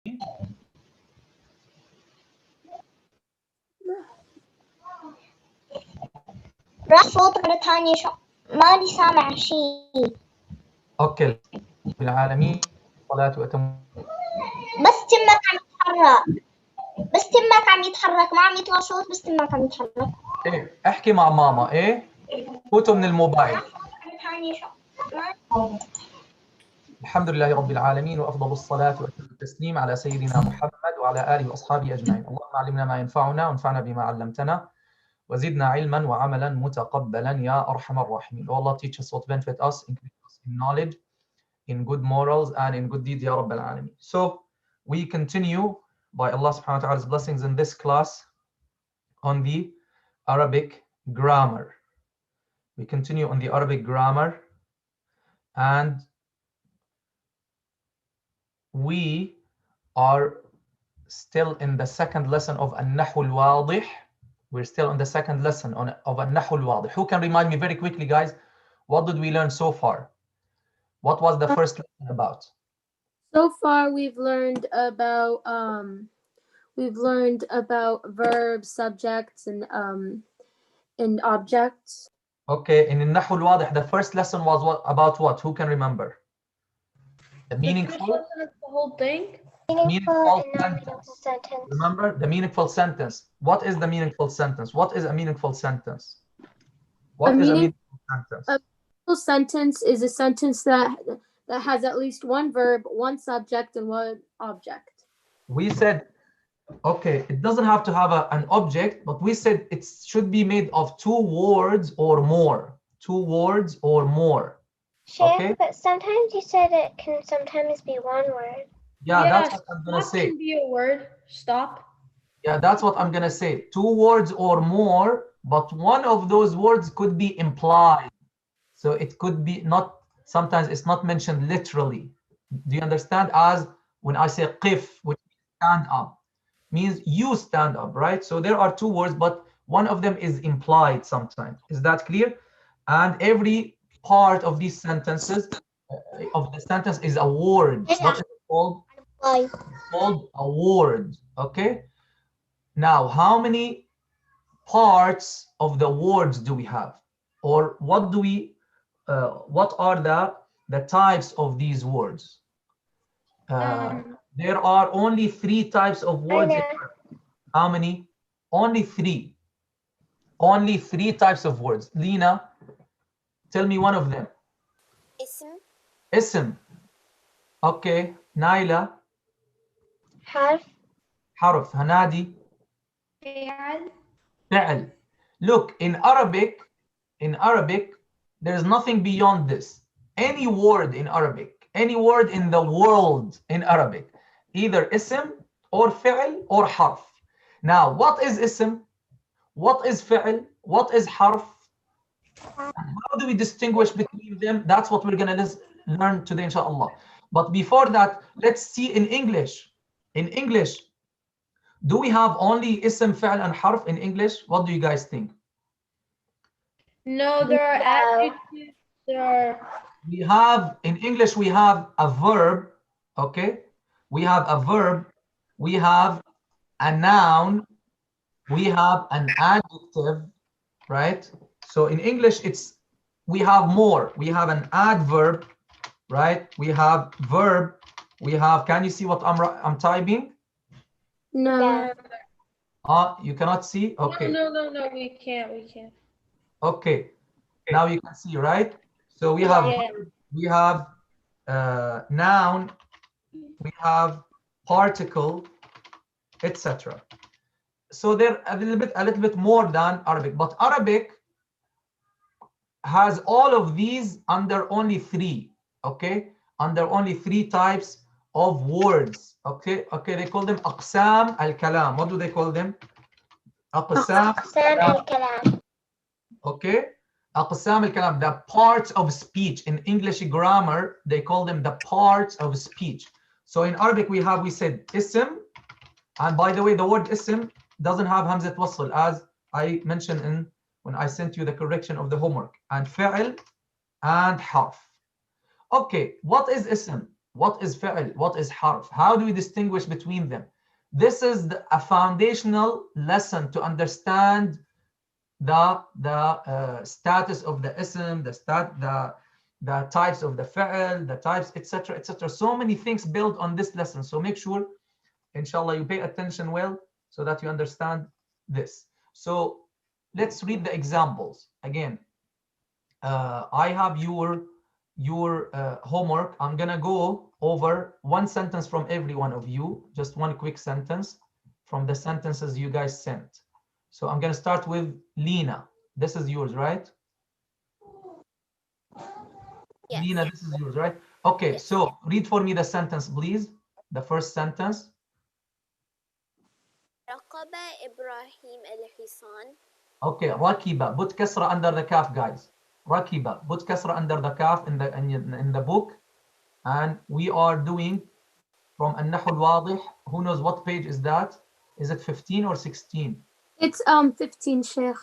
راح صوت مرة ثانية ماني سامع شيء. اوكي بالعالمين صلاة وأتم. بس تمك عم يتحرك. بس تمك عم يتحرك، ما عم يطلع صوت، بس تمك عم يتحرك. ايه احكي مع ماما. ايه فوتوا من الموبايل. الحمد لله رب العالمين، وأفضل الصلاة وأتم التسليم على سيدنا محمد وعلى آله وأصحابه أجمعين. اللهم علمنا ما ينفعنا وانفعنا بما علمتنا وزدنا علما وعملا متقبلا يا أرحم الراحمين. Oh Allah, teach us what benefit us, increase us in knowledge, in good morals and in good deeds, Ya Rabb al-Alamin. So we continue by Allah subhanahu wa ta'ala's blessings in this class on the Arabic grammar. We continue on the Arabic grammar, and we are still in the second lesson of An-Nahu Al-Wadih. We're still on the second lesson of An-Nahu Al-Wadih. Who can remind me very quickly, guys, what did we learn so far? What was the first lesson about? So far, we've learned about verbs, subjects, and objects. Okay, in An-Nahu Al-Wadih, the first lesson was about what? Who can remember? The meaningful. The whole thing. Meaningful sentence. Remember the meaningful sentence. What is the meaningful sentence? What is a meaningful sentence? What is a meaningful sentence? A meaningful sentence is a sentence that has at least one verb, one subject, and one object. We said, okay, it doesn't have to have an object, but we said it should be made of 2 words or more. 2 words or more. Sheikh, okay? But sometimes you said it can sometimes be 1 word. Yeah, that's what I'm gonna say. Can be a word. Stop. Yeah, that's what I'm gonna say. 2 words or more, but one of those words could be implied. So it could be not, sometimes it's not mentioned literally. Do you understand? As when I say qif, which means stand up, means you stand up, right? So there are 2 words, but one of them is implied sometimes. Is that clear? And every part of these sentences, of the sentence is a word. What is it called? It's called a word. Okay. Now, how many parts of the words do we have, or what do we? What are the types of these words? There are only 3 types of words. How many? Only 3. Only 3 types of words. Lina, tell me one of them. Ism. Okay. Naila. Harf. Hanadi. Fi'al. Look, in Arabic, there is nothing beyond this. Any word in Arabic, any word in the world in Arabic, either ism or fi'al or harf. Now, what is ism? What is fi'al? What is harf? And how do we distinguish between them? That's what we're going to learn today, inshallah. But before that, let's see in English. In English, do we have only ism, fi'al, and harf in English? What do you guys think? No, there are adjectives. We have, in English, we have a verb, okay? We have a verb, we have a noun, we have an adjective, right? So in English, we have more. We have an adverb, right? We have verb, we have, can you see what I'm typing? No. You cannot see? Okay. No, we can't. Okay, now you can see, right? So we have noun, we have particle, etc. So they're a little bit more than Arabic, but Arabic has all of these under only 3, okay? Under only 3 types of words, okay? They call them aqsam al-kalam. What do they call them? Aqsam al-kalam. Okay, aqsam al-kalam, the parts of speech. In English grammar, they call them the parts of speech. So in Arabic, we said ism, and by the way, the word ism doesn't have hamzat wasl, as I mentioned when I sent you the correction of the homework, and fi'al and harf. Okay, what is ism? What is fi'l? What is harf? How do we distinguish between them? This is a foundational lesson to understand the status of the ism, the types of the fi'l, the types, etc., etc. So many things built on this lesson. So make sure, inshallah, you pay attention well so that you understand this. So let's read the examples again. I have your homework. I'm gonna go over one sentence from every one of you, just one quick sentence from the sentences you guys sent. So I'm gonna start with Lena. This is yours, right? Yes. Lena, this is yours, right? Okay, Yes. so read for me the sentence, please. The first sentence. رقب إبراهيم الحصان. Okay, rakiba. Put kasra under the kaf, guys. Rakiba. Put kasra under the kaf in the book. And we are doing from An-Nahu Al-Wadih. Who knows what page is that? Is it 15 or 16? It's 15, Sheikh.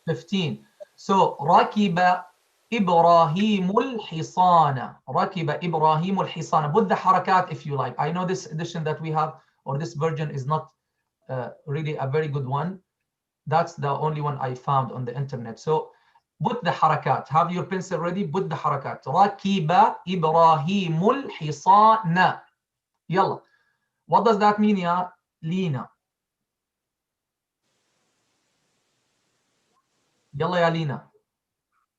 15. So rakiba إبراهيم الحصان. ركب إبراهيم الحصان. Put the harakat if you like. I know this edition that we have, or this version, is not really a very good one. That's the only one I found on the internet. So put the harakat. Have your pencil ready? Put the harakat. ركب إبراهيم الحصان. يلا. What does that mean, ya Lina? يلا يا Lina.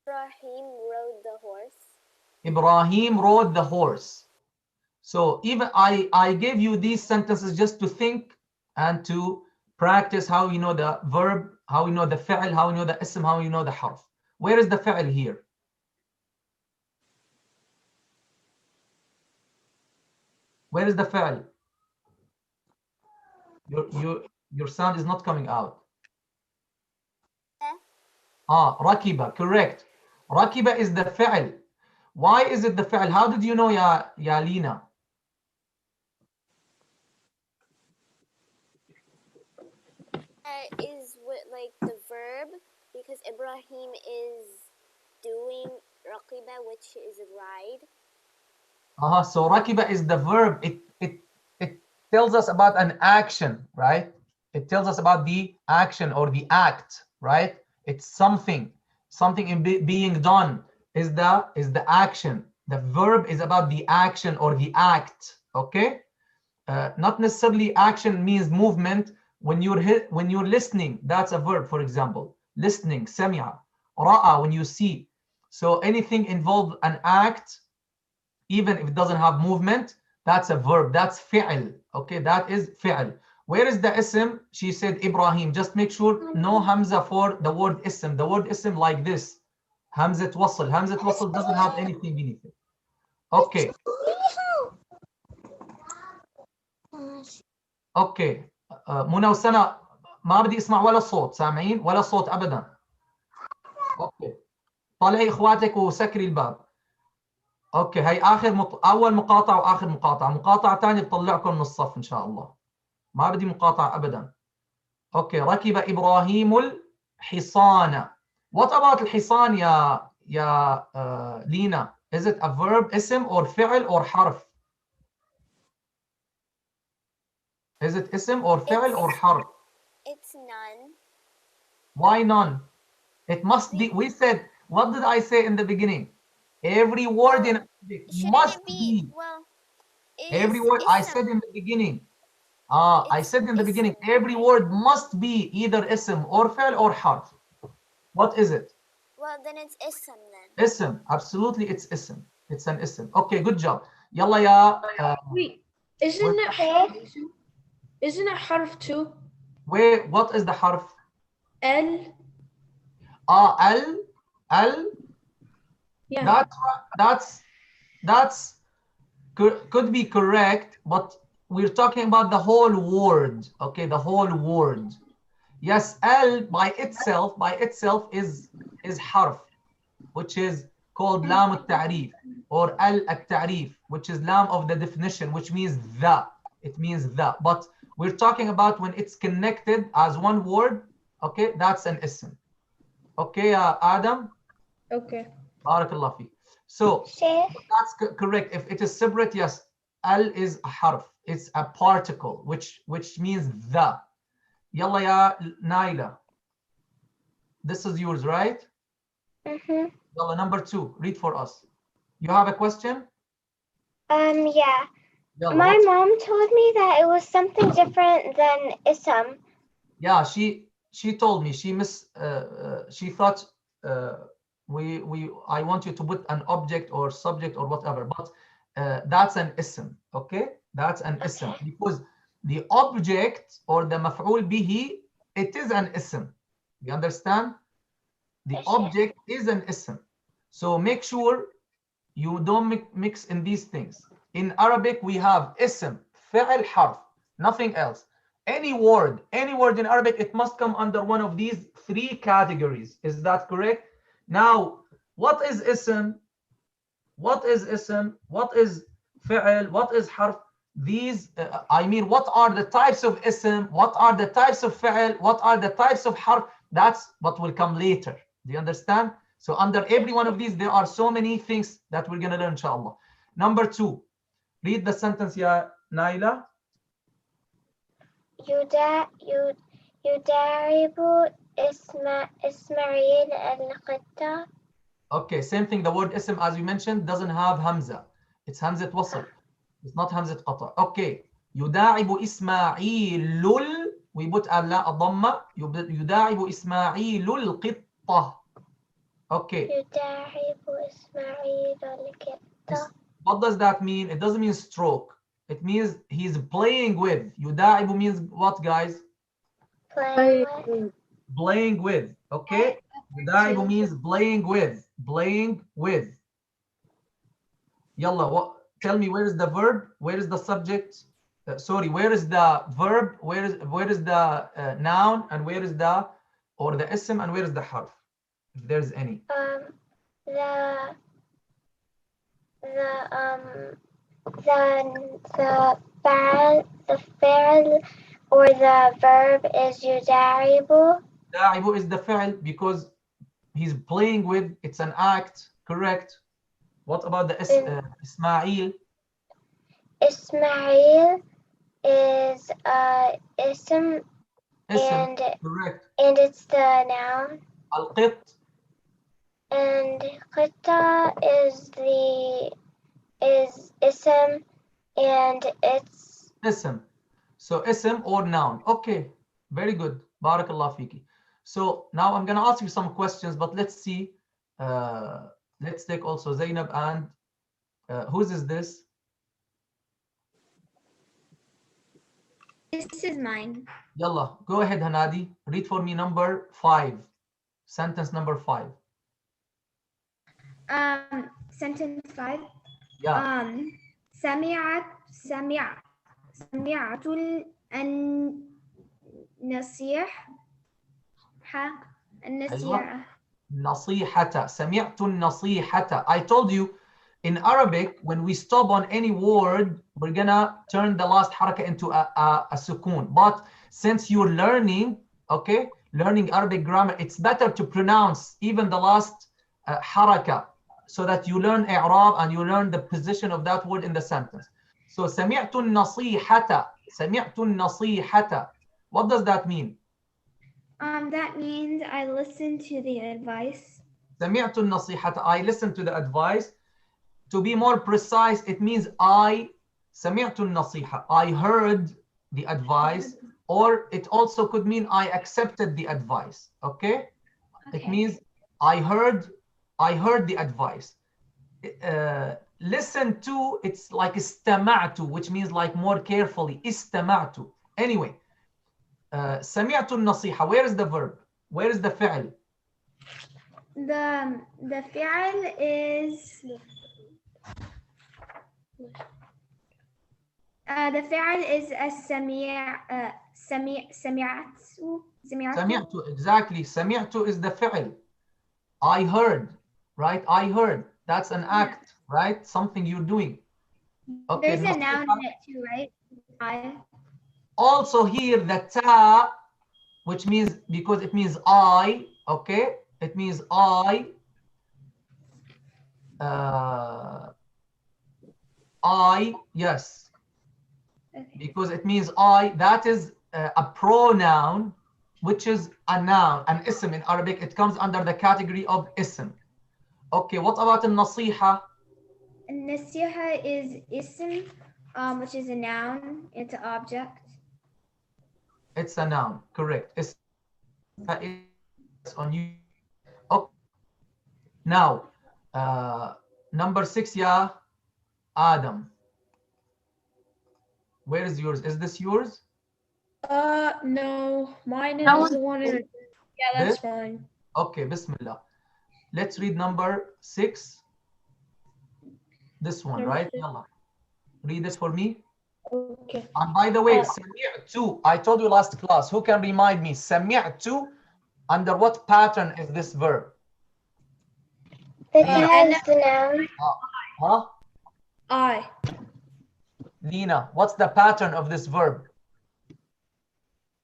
Ibrahim rode the horse. Ibrahim rode the horse. So even I gave you these sentences just to think and to practice how you know the verb, how you know the fi'l, how you know the ism, how you know the harf. Where is the fi'l here? Where is the fi'l? Your sound is not coming out. Rakiba, correct. Rakiba is the fi'l. Why is it the fi'l? How did you know, ya Lina? Is with like the verb, because Ibrahim is doing raqiba, which is ride. So rakiba is the verb. It tells us about an action, right? It tells us about the action or the act, right? It's something being done is the action. The verb is about the action or the act, okay? Not necessarily action means movement. When you're listening, that's a verb, for example. Listening, sami'a. Ra'a, when you see. So anything involved an act, even if it doesn't have movement, that's a verb. That's fi'l. Okay, that is fi'l. Where is the ism? She said Ibrahim. Just make sure no hamza for the word ism. The word ism like this. Hamzat wasl. Hamzat wasl doesn't have anything beneath it. Okay. اوكي منى وسنة ما بدي اسمع ولا صوت. سامعين؟ ولا صوت ابدا. اوكي طلعي اخواتك وسكري الباب. اوكي هي اخر اول مقاطعة واخر مقاطعة. مقاطعة ثانية بطلعكم من الصف ان شاء الله. ما بدي مقاطعة ابدا. اوكي ركب ابراهيم الحصان. What about الحصان يا لينا? Is it a verb, اسم or فعل or حرف? Is it اسم or فعل or حرف? It's none. Why none? It must be. We said, what did I say in the beginning? Every word in Arabic must be. Well, Every word I said in the beginning. I said in the beginning, every word must be either ism or فعل or حرف. What is it? Well, then it's ism then. Ism. Absolutely, it's ism. It's an ism. Okay, good job. Yalla ya. Wait, isn't it harf? Isn't it harf too? Where? What is the harf? L. L. Yeah. That's could be correct, but we're talking about the whole word. Okay, the whole word. Yes, L by itself is harf, which is called lam al-ta'rif or al al-ta'rif, which is lam of the definition, which means the. It means the. But we're talking about when it's connected as one word. Okay, that's an ism. Okay, Adam. Okay. Barakallah fi. So that's correct. If it is separate, yes, Al is a harf. It's a particle, which means the. Yalla ya Naila. This is yours, right? Mm-hmm. Yalla, number 2. Read for us. You have a question? Yeah. Yalla, My what? mom told me that it was something different than ism. Yeah, she told me she thought I want you to put an object or subject or whatever, but that's an ism. Okay, that's an ism because the object or the maf'ul bihi, it is an ism. You understand? The object is an ism. So make sure you don't mix in these things. In Arabic, we have ism, fi'l, harf, nothing else. Any word in Arabic, it must come under one of these 3 categories. Is that correct? Now, what is ism? What is ism? What is fi'l? What is harf? These, what are the types of ism? What are the types of fi'l? What are the types of harf? That's what will come later. Do you understand? So under every one of these, there are so many things that we're going to learn, inshallah. Number 2, read the sentence, ya Naila. يداعب إسماعيل القطة. Okay, same thing. The word ism, as we mentioned, doesn't have hamza. It's hamzat wasl. It's not hamzat qata. Okay. يداعب إسماعيل. We put a dhamma. يداعب إسماعيل القطة. Okay. يداعب إسماعيل القطة. What does that mean? It doesn't mean stroke. It means he's playing with. يداعب means what, guys? Playing with. Okay. يداعب means playing with. Playing with. Yalla, tell me, where is the verb? Where is the subject? Where is the verb? Where is the noun? And where is the ism? And where is the harf? If there's any. The fi'l or the verb is يداعب. يداعب is the fi'l because he's playing with. It's an act, correct? What about the Ismail? Ismail is ism, and correct. And it's the noun. Al-Qit. And Qitta is ism, and it's ism. So ism or noun. Okay, very good. Barakallah fiki. So now I'm gonna ask you some questions, but let's see. Let's take also Zainab and whose is this? This is mine. Yalla, go ahead, Hanadi. Read for me number 5. Sentence number 5. Sentence 5. Yeah. سمعت النصيحة. سمعت النصيحة. I told you in Arabic, when we stop on any word, we're gonna turn the last haraka into a sukoon. But since you're learning, okay, learning Arabic grammar, it's better to pronounce even the last haraka so that you learn i'rab and you learn the position of that word in the sentence. So سمعت النصيحة. سمعت النصيحة. What does that mean? That means I listened to the advice. سمعت النصيحة. I listened to the advice. To be more precise, it means I سمعت النصيحة. I heard the advice, or it also could mean I accepted the advice. Okay? It means I heard the advice. Listen to, it's like استمعت, which means like more carefully. استمعت. Anyway, سمعت النصيحة. Where is the verb? Where is the فعل? The fi'al is سمعت. Exactly. سمعت is the fi'al. I heard, right? I heard. That's an act, right? Something you're doing. Okay. There's a noun in it too, right? I. Also here, the ta, which means, because it means I, okay? It means I I, yes. Okay. Because it means I, that is a pronoun, which is a noun, an ism in Arabic. It comes under the category of ism. Okay, what about النصيحة? Nasiha is ism, which is a noun. It's an object. It's a noun, correct. It's on you. Okay. Now, number 6, yeah, Adam. Where is yours? Is this yours? No, mine That is the one in. Yeah, that's This? fine. Okay, Bismillah. Let's read number 6. This one, Number right? 6. Yalla. Read it for me. Okay. And by the way, سمعت, I told you last class, who can remind me, سمعت, under what pattern is this verb? The Lina. ta is the noun. Huh? I. Lina, what's the pattern of this verb?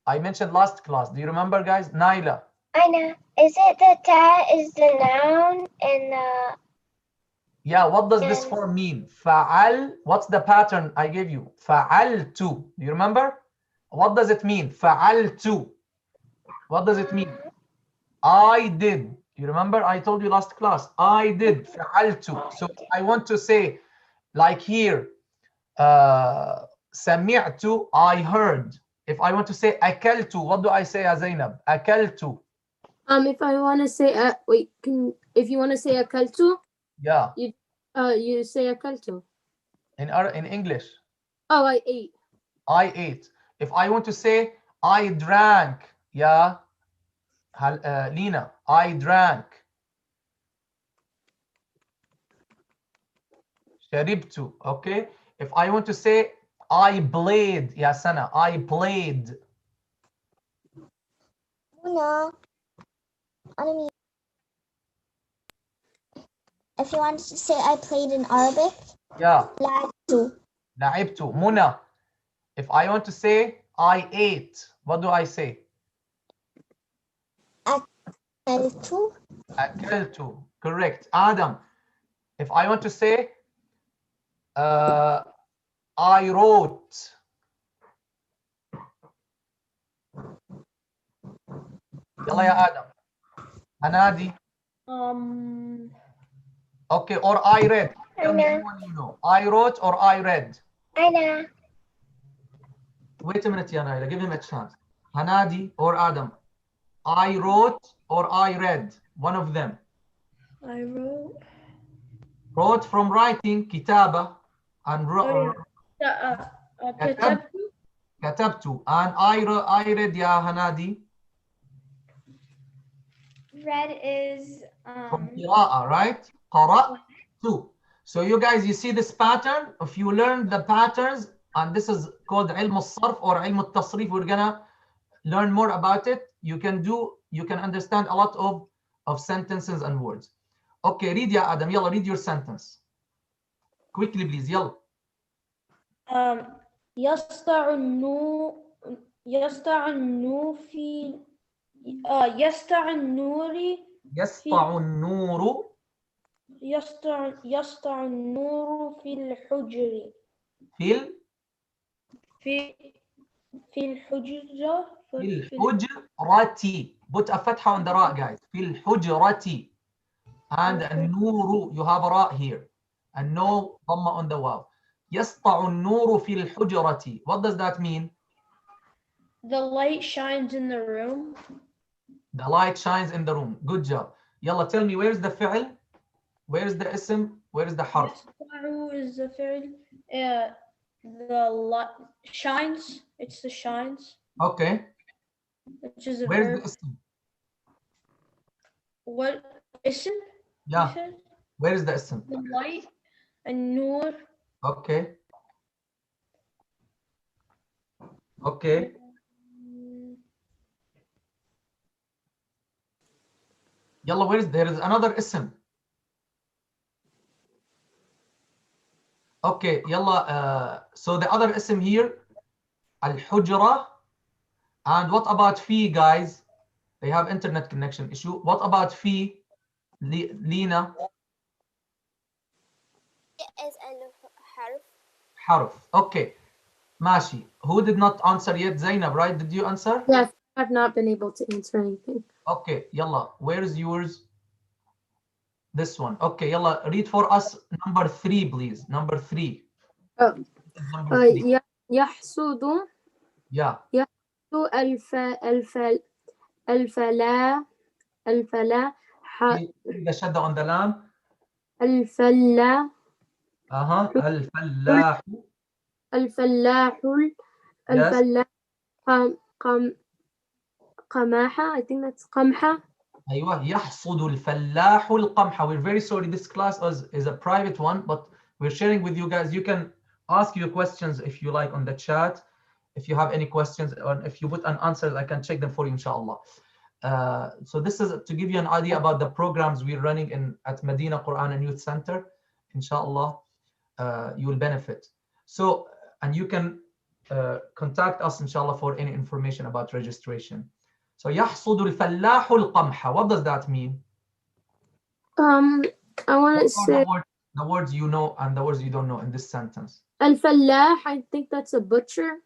I mentioned last class. Do you remember, guys? Naila. I know. Is it the ta is the noun and the Yeah, what does this Yes. form mean? فعل. What's the pattern I gave you? فعلت. Do you remember? What does it mean? فعلت. What does it mean? I did. You remember? I told you last class. I did. فعلت. So I want to say, like here, سمعت, I heard. If I want to say أكلت, what do I say, ya Zainab? أكلت. If I want to say if you want to say akaltu, Yeah. you say akaltu. In English. Oh, I ate. I ate. If I want to say I drank, yeah, Lina, I drank. شربت, okay. If I want to say I played, yeah, Sana, I played. No. If you want to say I played in Arabic, Yeah, لعبت. لعبت. Muna, if I want to say I ate, what do I say? أكلت. أكلت. Correct. Adam, if I want to say I wrote. يلا يا آدم. Anadi. Okay, or I read. Tell me anyone you know. I wrote or I read. I know. Wait a minute, Yanaila. Give him a chance. Hanadi or Adam. I wrote or I read. One of them. I wrote. Wrote from writing, kitaba, and كتبت. katabtu. And I read, ya Hanadi. Red is From qira'a, right? Qara'tu. So you guys, you see this pattern? If you learn the patterns, and this is called ilm al-sarf or ilm al-tasrif, we're gonna learn more about it. You can understand a lot of sentences and words. Okay, read ya Adam. Yalla, read your sentence. Quickly, please. Yalla. يسطع النور يسطع النور في يسطع النور يسطع النور يسطع النور في الحجر في الحجرة الحجرة. Put a fatha on the ra, guys. في الحجرة. And النور, you have a ra here. And no dhamma on the waw. يسطع النور في الحجرة. What does that mean? The light shines in the room. The light shines in the room. Good job. Yalla, tell me, where's the fi'l? Where's the ism? Where's the harf? يسطع is the fi'l. The light shines. It's the shines. Okay. Which is a Where's verb. the ism? What ism? Yeah. Where is the ism? The light and nur. Okay. Okay. Yalla, there is another ism. Okay, yalla. So the other ism here, al-hujra. And what about fi, guys? They have internet connection issue. What about fi, Lina? Is الحرف حرف. Okay. ماشي. Who did not answer yet? Zainab, right? Did you answer? Yes, I've not been able to answer anything. Okay, يلا. Where is yours? This one. Okay, يلا. Read for us number 3, please. Number 3. Oh, Number 3. يحصد Yeah. الفلاح The shadda on the lam. الفلاح الفلاح. الفلاح Yes. الفلاح قماحة. I think that's قمحة. أيوة. يحصد الفلاح القمح. We're very sorry. This class is a private one, but we're sharing with you guys. You can ask your questions if you like on the chat. If you have any questions, or if you put an answer, I can check them for you, inshallah. So this is to give you an idea about the programs we're running at Medina Quran and Youth Center. Inshallah, you will benefit. So, and you can contact us, inshallah, for any information about registration. So, يحصد الفلاح القمح. What does that mean? I want to say the words you know and the words you don't know in this sentence. الفلاح, I think that's a butcher.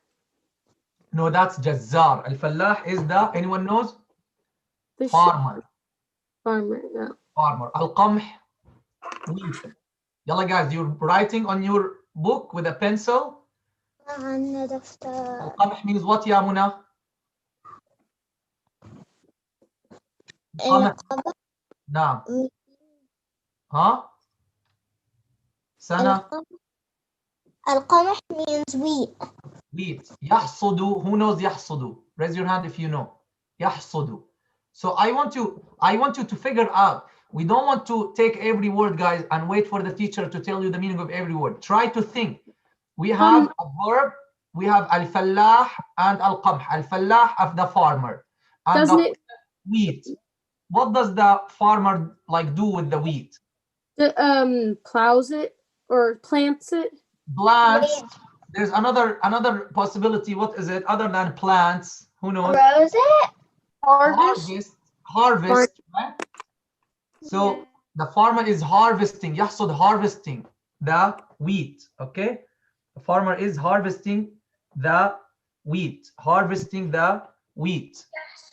No, that's Jazzar. Al-Fallah is the, anyone knows? The Farmer. Farmer, yeah. Farmer. Al-Qamh, wheat. Yalla guys, you're writing on your book with a pencil. Al-Qamh means what, ya Muna? نعم. ها؟ سنة. القمح means wheat. Wheat. يحصد. Who knows يحصد? Raise your hand if you know. يحصد. So I want you to figure out. We don't want to take every word, guys, and wait for the teacher to tell you the meaning of every word. Try to think. We have a verb. We have al-fallah and al-qamh. Al-fallah of the farmer. And Doesn't the wheat. What does the farmer like do with the wheat? Plows it or plants it. Plants. There's another possibility. What is it other than plants? Who knows? Grows it? Harvest, right? So the farmer is harvesting. يحصد, harvesting the wheat. Okay, the farmer is harvesting the wheat. Harvesting the wheat.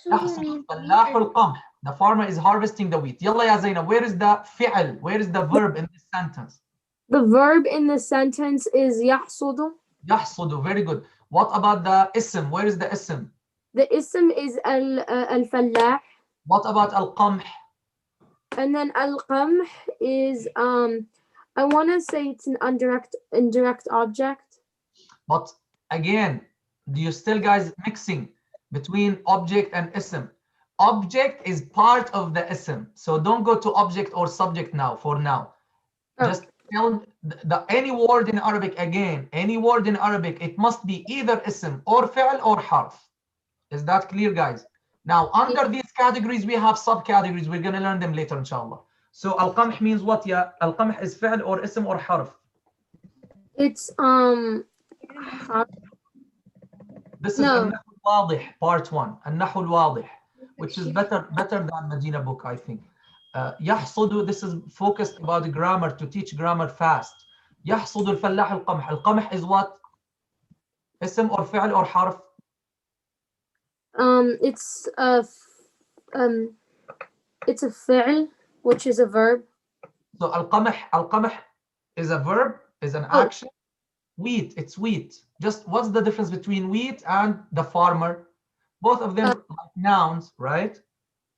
يحصد الفلاح القمح. The farmer is harvesting the wheat. يلا يا زينب, where is the فعل? Where is the verb in this sentence? The verb in the sentence is يحصد. يحصد, very good. What about the ism? Where is the ism? The ism is al-fallah. What about al-qamh? And then al-qamh is I want to say it's an indirect object. But again, do you still guys mixing between object and ism? Object is part of the ism, so don't go to object or subject now. For now, just tell any word in Arabic again. Any word in Arabic, it must be either ism or fi'l or harf. Is that clear, guys? Now, under these categories, we have subcategories. We're going to learn them later, inshallah. So, al-qamh means what, yeah? Al-qamh is fi'l or ism or harf? It's harf. This is An-Nahu Al-Wadih, part 1. An-Nahu Al-Wadih, which is better than Medina book, I think. يحصد, this is focused about the grammar, to teach grammar fast. يحصد الفلاح القمح. Al-qamh is what? Ism or fi'l or harf? It's a fi'l, which is a verb. So al-qamh is a verb, is an action. Wheat, it's wheat. Just what's the difference between wheat and the farmer? Both of them like nouns, right?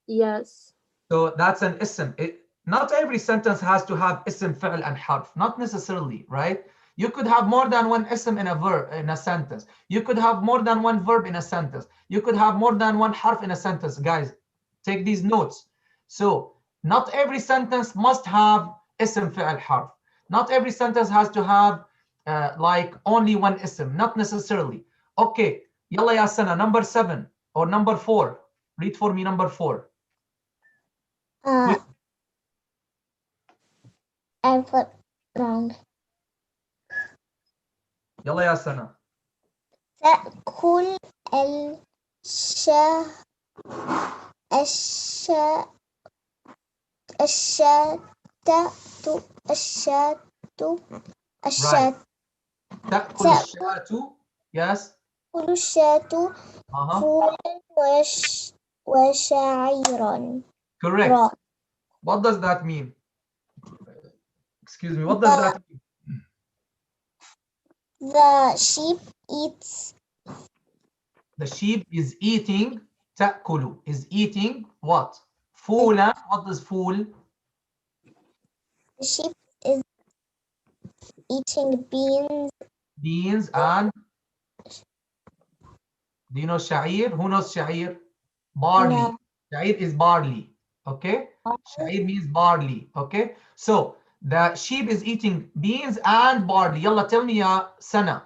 Yes. So that's an ism. Not every sentence has to have ism, fi'l, and harf. Not necessarily, right? You could have more than one ism in a verb in a sentence. You could have more than one verb in a sentence. You could have more than one harf in a sentence. Guys, take these notes. So not every sentence must have ism, fi'l, harf. Not every sentence has to have like only one ism. Not necessarily. Okay, yalla ya sana, number 7 or number 4. Read for me number 4. I put wrong. يلا يا سنة. تأكل الشاة. تأكل الشاة. Yes. تأكل الشاة فولا وشعيرا. Correct. What does that mean? Excuse me. What does that mean? The sheep eats. The sheep is eating. تأكل is eating what? فولا. What does fool? The sheep is eating beans. Beans and do you know sha'ir? Who knows sha'ir? Barley. No. Sha'ir is barley. Okay. Sha'ir means barley. Okay. So the sheep is eating beans and barley. يلا tell me يا سنة.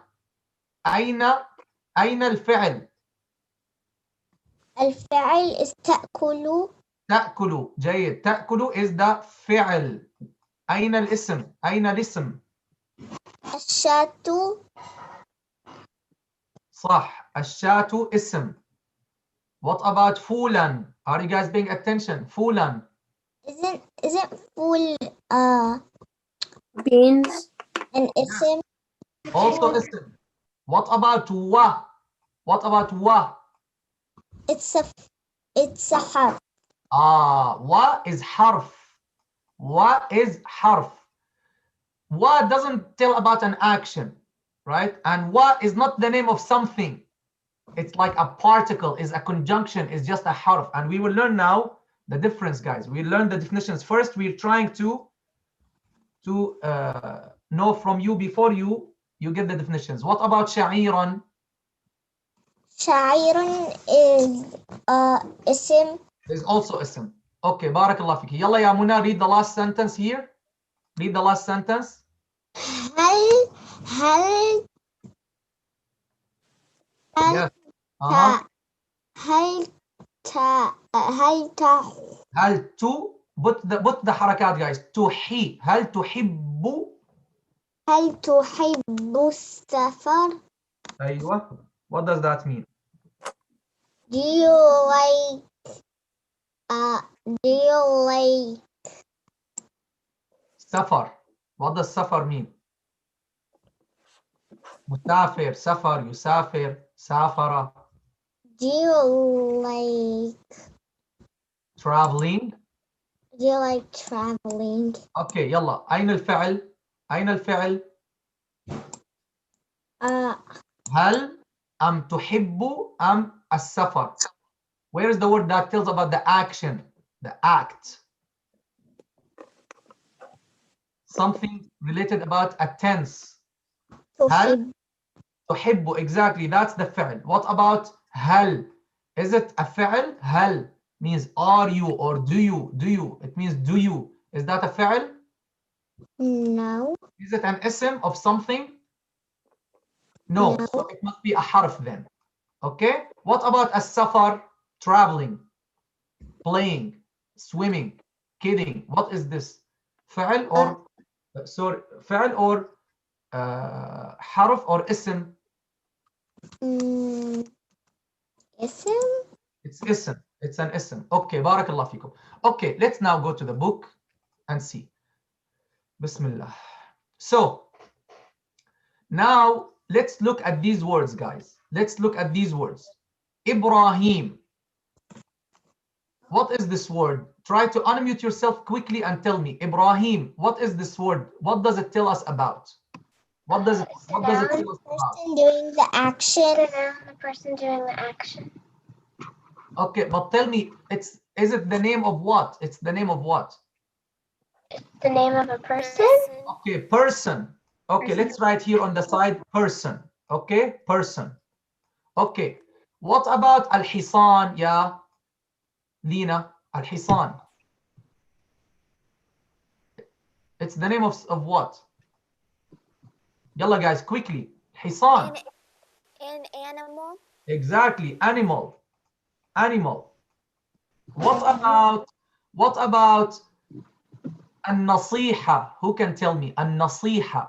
أين الفعل؟ الفعل is تأكل. تأكل. جيد. تأكل is the فعل. أين الاسم؟ أين الاسم؟ الشاة. صح. الشاة اسم. What about فولا? Are you guys paying attention? فولا. Isn't full Beans. an ism? Also ism. What about wa? What about wa? It's a harf. Wa is harf. Wa is harf. Wa doesn't tell about an action, right? And wa is not the name of something. It's like a particle, is a conjunction, is just a harf. And we will learn now the difference, guys. We learn the definitions. First, we're trying to know from you before you get the definitions. What about sha'iran? Sha'iran is ism. Is also ism. Okay, barakallah fiki. Yalla ya Muna, read the last sentence here. Read the last sentence. هل Yes. هل put the حركات, guys. هل تحب السفر? أيوة. What does that mean? Do you like سفر. What does سفر mean? مسافر. سفر. يسافر. سافر. Do you like traveling. Do you like traveling? Okay, يلا. أين الفعل؟ أين الفعل؟ هل أم تحب أم السفر? Where is the word that tells about the action, the act? Something related about a tense. هل تحب, exactly, that's the فعل. What about هل? Is it a فعل? هل means are you or do you? Do you? It means do you. Is that a فعل? No. Is it an ism of something? No. So it must be a harf then. Okay. What about as-safar? Traveling, playing, swimming, kidding. What is this? فعل or sorry, فعل or harf or ism? Ism? It's ism. It's an ism. Okay, barakallah fikum. Okay, let's now go to the book and see. Bismillah. So now let's look at these words, guys. Let's look at these words. Ibrahim. What is this word? Try to unmute yourself quickly and tell me. Ibrahim, what is this word? What does it tell us about? What does it tell us about? Person doing the action. The person doing the action. Okay, but tell me, is it the name of what? It's the name of what? The name of a person? Okay, person. Okay, let's write here on the side, person. Okay, person. Okay, what about al-hisan, ya Lina? Al-hisan. It's the name of what? Yalla guys, quickly. Hisan. An animal. Exactly, animal. Animal. What about an-nasiha? Who can tell me? An-nasiha.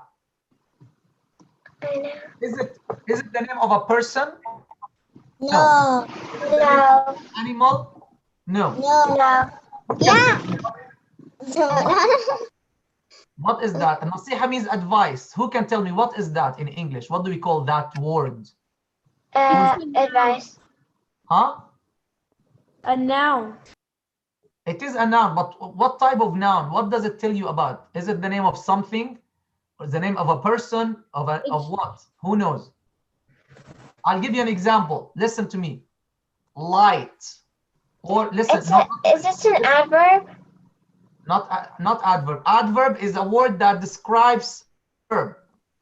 Is it the name of a person? No. No. Animal? No. No. Yeah. What is that? Nasiha means advice. Who can tell me what is that in English? What do we call that word? Advice. Huh? A noun. It is a noun, but what type of noun? What does it tell you about? Is it the name of something? Or the name of a person? Of what? Who knows? I'll give you an example. Listen to me. Light. Or listen. Is this an adverb? Not adverb. Adverb is a word that describes verb.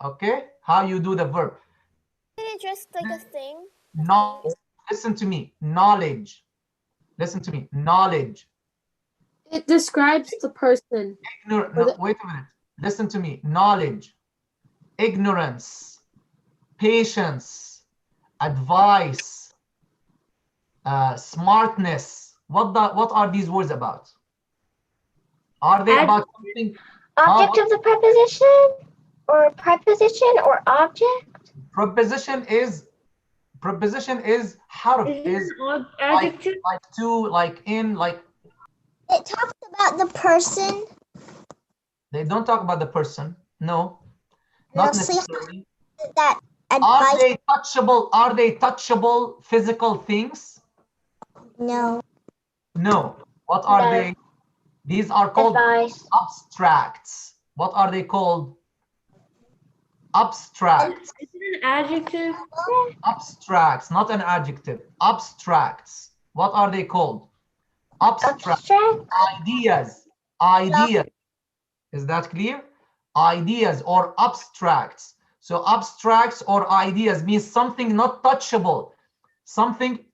Okay? How you do the verb. Is it just like a thing? Listen to me. Knowledge. Listen to me. Knowledge. It describes the person. No, wait a minute. Listen to me. Knowledge. Ignorance. Patience. Advice. Smartness. What are these words about? Are they about something? Object of the preposition? Or preposition or object? Preposition is harf, is Adjective. like to, like in, like. It talks about the person. They don't talk about the person. No, not Nasiha. necessarily. That Are advice. they touchable? Are they touchable physical things? No. No. What are No. they? These are called Advice. abstracts. What are they called? Abstracts. Is it an adjective? Abstracts, not an adjective. Abstracts. What are they called? Abstract. Abstract? Ideas. Ideas. Is that clear? Ideas or abstracts. So abstracts or ideas means something not touchable, something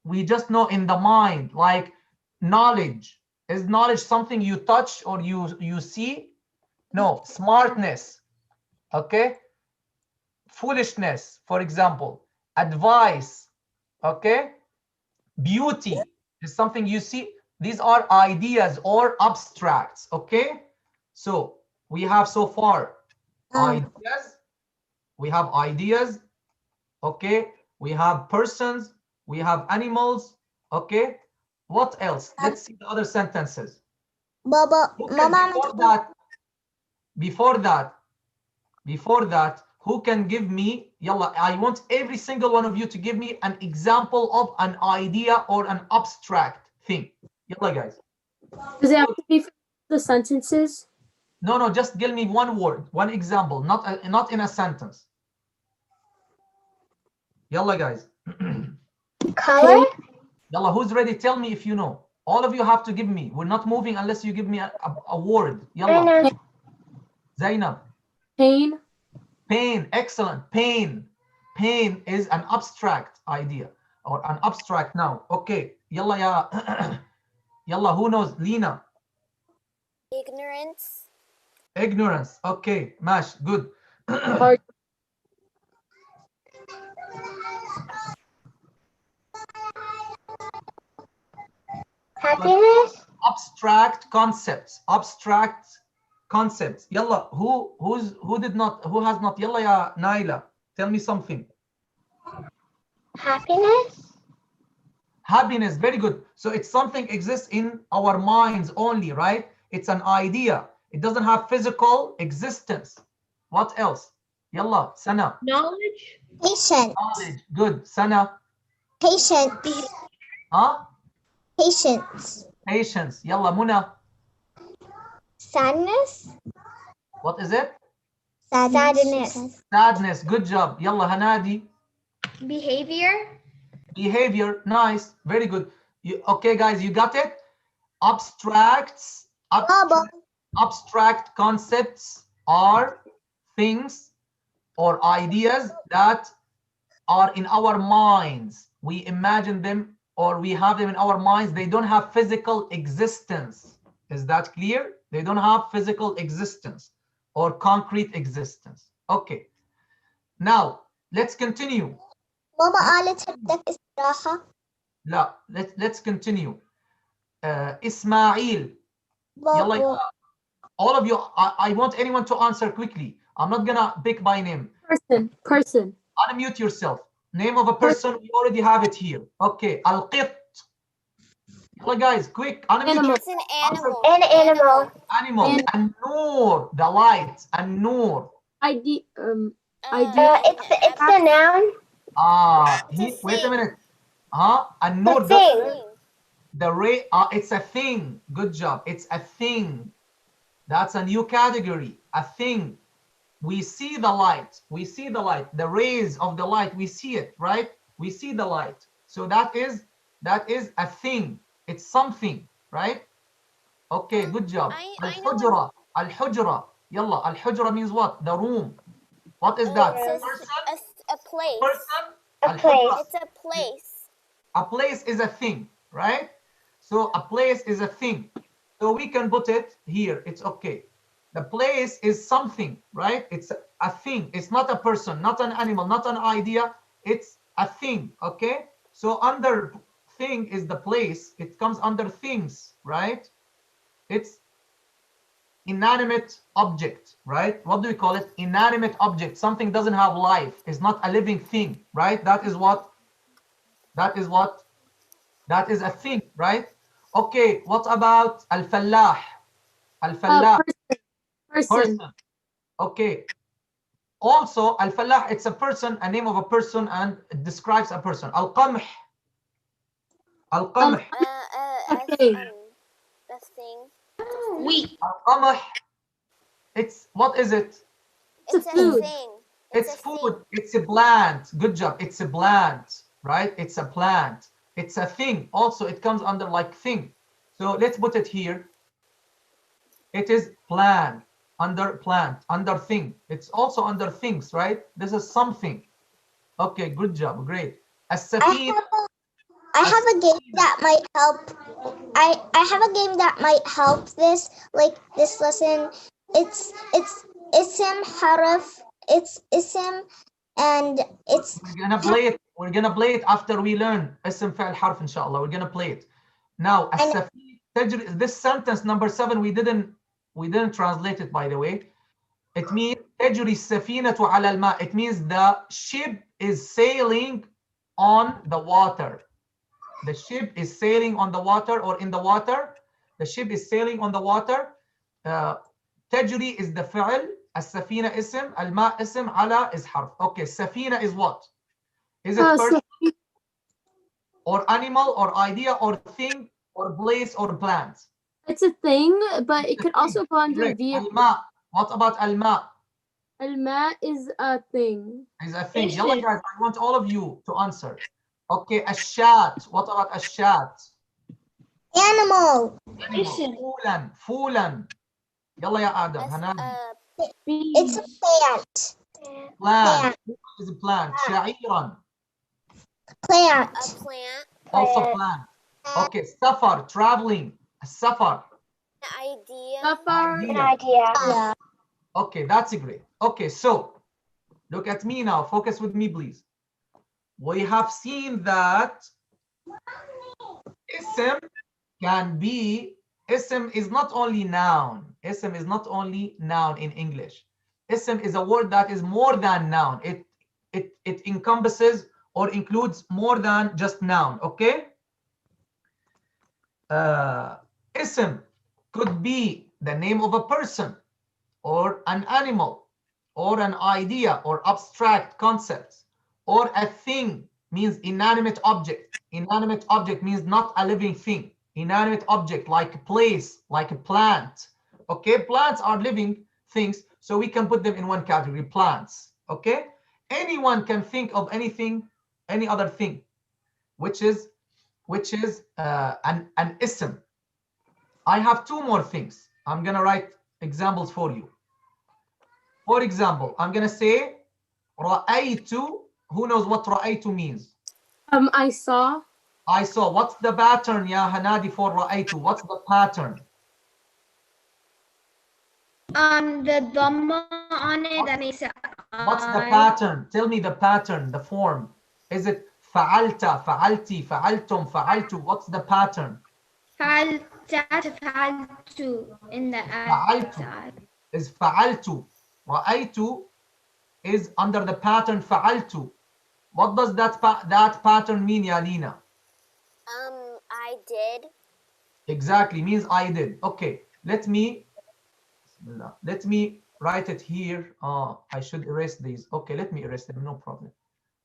we just know in the mind, like knowledge. Is knowledge something you touch or you see? No. Smartness. Okay. Foolishness, for example. Advice. Okay. Beauty is something you see. These are ideas or abstracts. Okay. So we have so far ideas. We have ideas. Okay. We have persons. We have animals. Okay. What else? Let's see the other sentences. Baba, Okay, Mama. before that, who can give me, yalla, I want every single one of you to give me an example of an idea or an abstract thing. Yalla, guys. Does it have to be for the sentences? No, just give me one word, one example, not in a sentence. Yalla, guys. Color? Yalla, who's ready? Tell me if you know. All of you have to give me. We're not moving unless you give me a word. Yalla. Zainab. Pain. Pain. Excellent. Pain. Pain is an abstract idea or an abstract noun. Okay. Yalla, ya. Yalla, who knows? Lina. Ignorance. Ignorance. Okay. Mash. Good. Heart. Happiness? Abstract concepts. Abstract concepts. Yalla, who has not? Yalla, ya Naila. Tell me something. Happiness? Happiness. Very good. So it's something exists in our minds only, right? It's an idea. It doesn't have physical existence. What else? Yalla, Sana. Knowledge. Patient. Knowledge. Good. Sana. Patient. Huh? Patience. Patience. Yalla, Muna. Sadness. What is it? Sadness. Sadness. Good job. Yalla, Hanadi. Behavior? Behavior. Nice. Very good. Okay, guys, you got it? Abstracts. Abstract concepts are things or ideas that are in our minds. We imagine them or we have them in our minds. They don't have physical existence. Is that clear? They don't have physical existence or concrete existence. Okay. Now, let's continue. ماما قالت بدك استراحة. لا, let's continue. Ismail. Yalla, all of you, I want anyone to answer quickly. I'm not gonna pick by name. Person. Unmute yourself. Name of a person, we already have it here. Okay, Al-Qit. Yalla guys, quick. Animal. It's an animal. An animal. Animal. An-Nur, the light. An-Nur. ID. It's a noun. Wait a minute. An-Nur, The thing. the ray. It's a thing. Good job. It's a thing. That's a new category. A thing. We see the light. We see the light. The rays of the light. We see it, right? We see the light. So that is a thing. It's something, right? Okay, good job. Al-Hujra. Al-Hujra. Yalla. Al-Hujra means what? The room. What is that? It's Person? a place. Person? A place. It's a place. A place is a thing, right? So a place is a thing. So we can put it here. It's okay. The place is something, right? It's a thing. It's not a person, not an animal, not an idea. It's a thing, okay? So under thing is the place. It comes under things, right? It's inanimate object, right? What do we call it? Inanimate object. Something doesn't have life. It's not a living thing, right? That is a thing, right? Okay, what about al-fallah? Al-fallah. Person. Okay. Also, al-fallah, it's a person, a name of a person, and it describes a person. Al-qamh. Al-qamh. Okay. The thing. Wheat. Al-qamh. What is it? It's a food. thing. It's a food. thing. It's a plant. Good job. It's a plant, right? It's a plant. It's a thing. Also, it comes under like thing. So let's put it here. It is plant, under thing. It's also under things, right? This is something. Okay, good job. Great. As-safina. I have a game that might help. I have a game that might help this, like this lesson. It's ism harf. It's ism, and it's. We're gonna play it after we learn ism fi'l harf, inshallah. We're gonna play it. Now, this sentence number 7, we didn't translate it, by the way. It means تجري السفينة على الماء. It means the ship is sailing on the water. The ship is sailing on the water or in the water. The ship is sailing on the water. تجري is the فعل. السفينة اسم. الماء اسم. على is حرف. Okay, السفينة is what? Is it person or animal or idea or thing or place or plant? It's a thing, but it could also go under vehicle. Al-ma. What about al-ma? Al-ma is a thing. Is a thing. Yalla guys, I want all of you to answer. Okay, ash-shat. What about ash-shat? Animal. Fulan. Fulan. Yalla ya Adam. Hanan. It's a plant. Plant. Is a plant. Sha'iran. Plant. A plant. Also plant. Okay, safar. Traveling. Safar. An idea. An idea. Yeah. Okay, that's great. Okay, so look at me now. Focus with me, please. We have seen that ism can be, ism is not only noun. Ism is not only noun in English. Ism is a word that is more than noun. It encompasses or includes more than just noun, okay? Ism could be the name of a person or an animal or an idea or abstract concepts, or a thing means inanimate object. Inanimate object means not a living thing. Inanimate object like a place, like a plant. Okay, plants are living things, so we can put them in one category, plants. Okay, anyone can think of anything, any other thing, which is an ism. I have 2 more things. I'm gonna write examples for you. For example, I'm gonna say رأيت. Who knows what رأيت means? I saw. I saw. What's the pattern, ya Hanadi, for رأيت? What's the pattern? The dhamma on it, that makes it What's the pattern? Tell me the pattern, the form. Is it فعلت, فعلتي, فعلتم, فعلت? What's the pattern? فعلت in the فعلت is فعلت. رأيت is under the pattern فعلت. What does that pattern mean, ya Lina? I did. Exactly, means I did. Okay, let me write it here. I should erase these. Okay, let me erase them, no problem.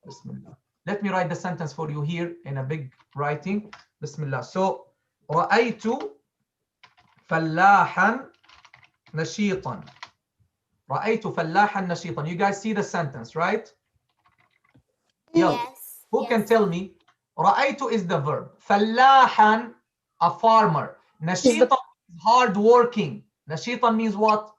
Bismillah. Let me write the sentence for you here in a big writing. Bismillah. So رأيت فلاحا نشيطا. رأيت فلاحا نشيطا. You guys see the sentence, right? Yo, Yes. who yes. can tell me? رأيت is the verb. فلاحا, a farmer. نشيطا is hard working. نشيطا means what?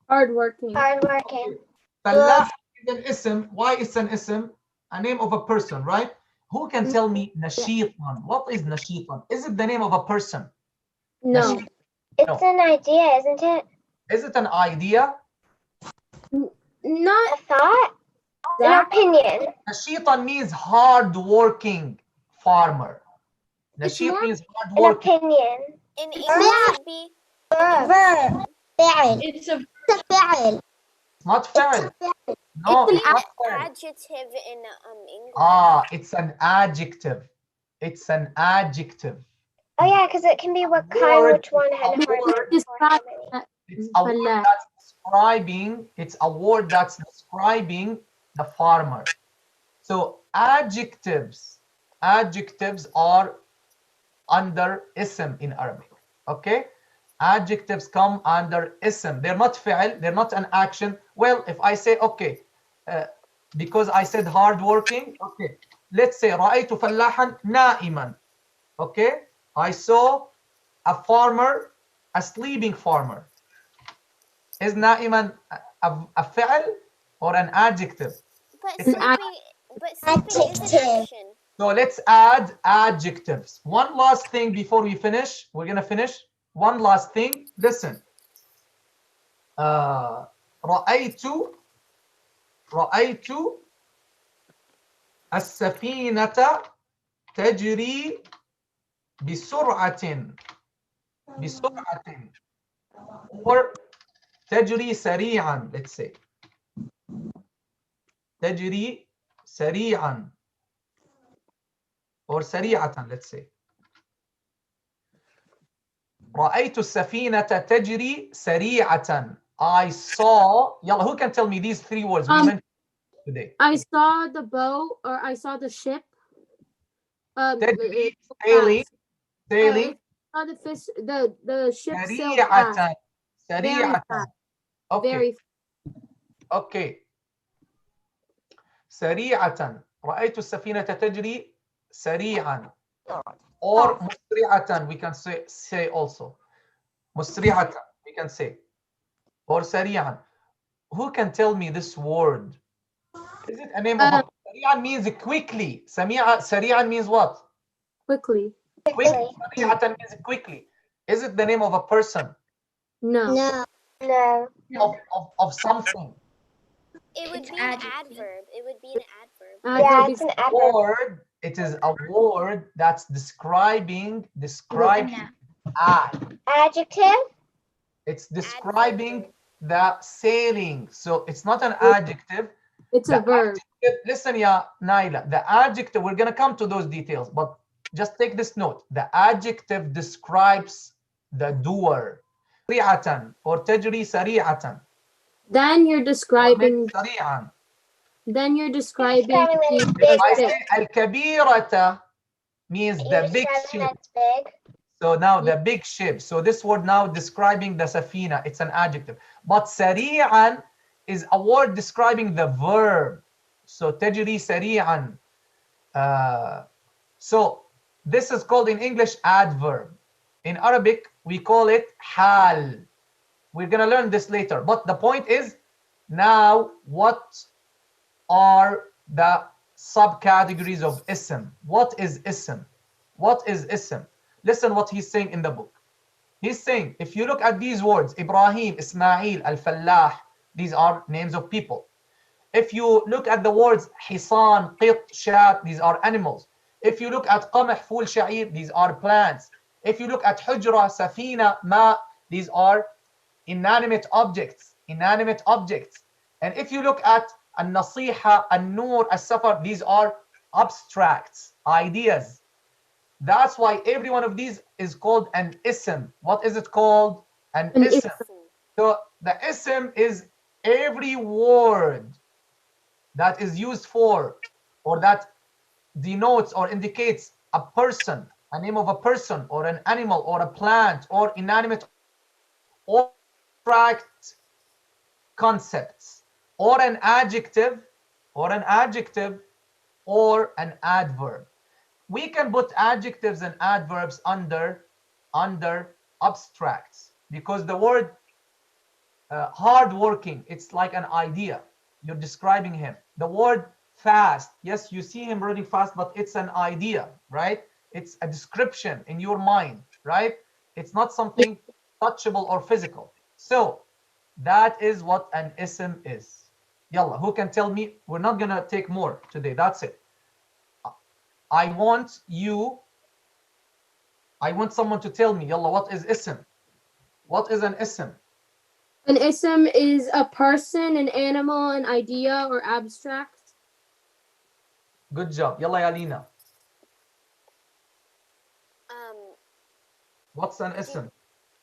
Hardworking. Hardworking. فلاح is an ism. Why is an ism? A name of a person, right? Who can tell me نشيطا? What is نشيطا? Is it the name of a person? No. نشيط. It's an idea, isn't it? Is it an idea? Not A thought? An that. opinion. نشيطا means hard working farmer. It's نشيط more- means hard An working. opinion. In English, it'd be Verb. فعل. It's a فعل. Not فعل. No, It's it's an not فعل. adjective in English. Ah, it's an adjective. It's an adjective. Oh yeah, because it can be what kind, Word. which one had a hard Word. word for how Describe many. It's a word فلاح. that's describing. It's a word that's describing the farmer. So adjectives are under ism in Arabic. Okay, adjectives come under ism. They're not fi'l. They're not an action. Well, if I say okay, because I said hardworking. Okay, let's say رأيت فلاحا نائما. Okay, I saw a farmer, a sleeping farmer. Is نائما a fi'l or an adjective? But It's an sleeping is an action. So let's add adjectives. One last thing before we finish. We're gonna finish. One last thing. Listen. رأيت السفينة تجري بسرعة or تجري سريعا. Let's say تجري سريعا or سريعة. Let's say رأيت السفينة تجري سريعة. I saw. يلا, who can tell me these three words we mentioned today? I saw the boat, or I saw the ship. تجري fast. sailing I saw the fish. The ship sailed سريعة. fast. Very سريعة. fast. Okay. Very. Okay. سريعة. رأيت السفينة تجري سريعا. Or مسرعة. We can say also. مسرعة. We can say. Or سريعا. Who can tell me this word? Is it a name of a... سريعا means quickly. سريعا means what? Quickly. Quickly. سريعة means quickly. Is it the name of a person? No. No. Of something? It would It's be an adjective. adverb. It would be an adverb. Yeah, it's an adverb. Word. It is a word that's describing Adjective? it's describing the sailing. So it's not an adjective. It's a verb. Listen, ya Naila, the adjective, we're going to come to those details, but just take this note. The adjective describes the doer. سريعة or تجري سريعة. Then you're describing. سريعا. Then you're describing. Describing when it's the big. I ship. say al-kabirata means You're the big describing ship. that's big. So now the big ship. So this word now describing the safina, it's an adjective. But sari'an is a word describing the verb. So tajri sari'an. So this is called in English adverb. In Arabic, we call it hal. We're going to learn this later. But the point is, now what are the subcategories of ism? What is ism? What is ism? Listen what he's saying in the book. He's saying, if you look at these words, Ibrahim, Ismail, Al-Fallah, these are names of people. If you look at the words Hisan, Qit, Shat, these are animals. If you look at Qamah, Ful, Sha'ir, these are plants. If you look at Hujra, Safina, Ma, these are inanimate objects. Inanimate objects. And if you look at An-Nasiha, An-Nur, As-Safar, these are abstracts, ideas. That's why every one of these is called an ism. What is it called? An ism. So the ism is every word that is used for or that denotes or indicates a person, a name of a person or an animal or a plant or inanimate or abstract concepts, or an adjective or an adverb. We can put adjectives and adverbs under abstracts because the word hardworking, it's like an idea. You're describing him. The word fast, yes, you see him running fast, but it's an idea, right? It's a description in your mind, right? It's not something touchable or physical. So that is what an ism is. Yalla, who can tell me? We're not gonna take more today. That's it. I want someone to tell me, yalla, what is ism? What is an ism? An ism is a person, an animal, an idea, or abstract. Good job. Yalla, Yalina. What's an ism?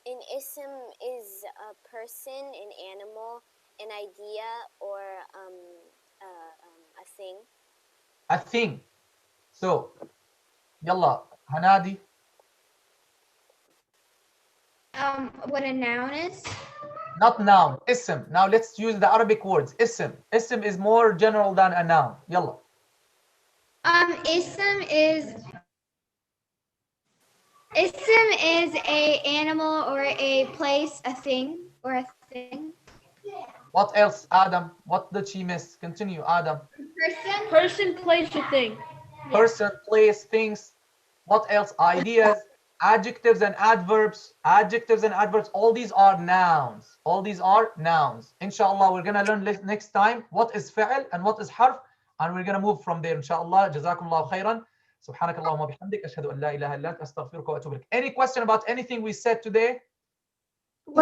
An ism is a person, an animal, an idea, or a thing. A thing. So, yalla, Hanadi. What a noun is? Not noun, ism. Now let's use the Arabic words. Ism. Ism is more general than a noun. Yalla. Ism is a animal or a place, a thing or a thing. What else, Adam? What did she miss? Continue, Adam. Person, place, a thing. Person, place, things. What else? Ideas, adjectives and adverbs. Adjectives and adverbs. All these are nouns. All these are nouns. Inshallah, we're gonna learn next time what is fi'l and what is harf, and we're gonna move from there. Inshallah. Jazakumullah khairan. سبحانك اللهم وبحمدك أشهد أن لا إله إلا أنت أستغفرك وأتوب إليك. Any question about anything we said today?